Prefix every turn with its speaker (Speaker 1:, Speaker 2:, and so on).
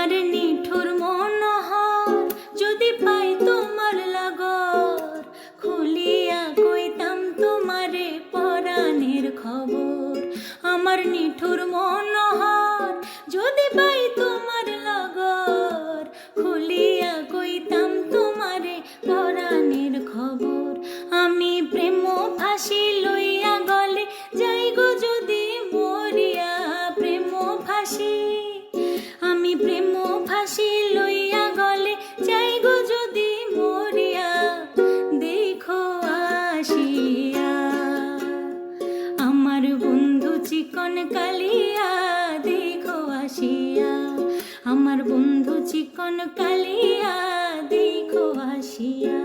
Speaker 1: আমার নিঠুর মনোহর যদি পাই তোমার লাগর, খুলিয়া কইতাম তোমারে পরাণের খবর। আমার নিঠুর মনোহর যদি পাই তোমার লাগর, খুলিয়া কইতাম তোমারে পরাণের খবর। আমি প্রেম ফাঁসি লইয়া গলে যাই গো যদি মরিয়া, প্রেম ফাঁসি আমি প্রেম ফাঁসি লইয়া গলে যাই গো যদি মরিয়া, দেখো আসিয়া আমার বন্ধু চিকন কালিয়া, দেখো আসিয়া আমার বন্ধু চিকন কালিয়া, দেখো আসিয়া।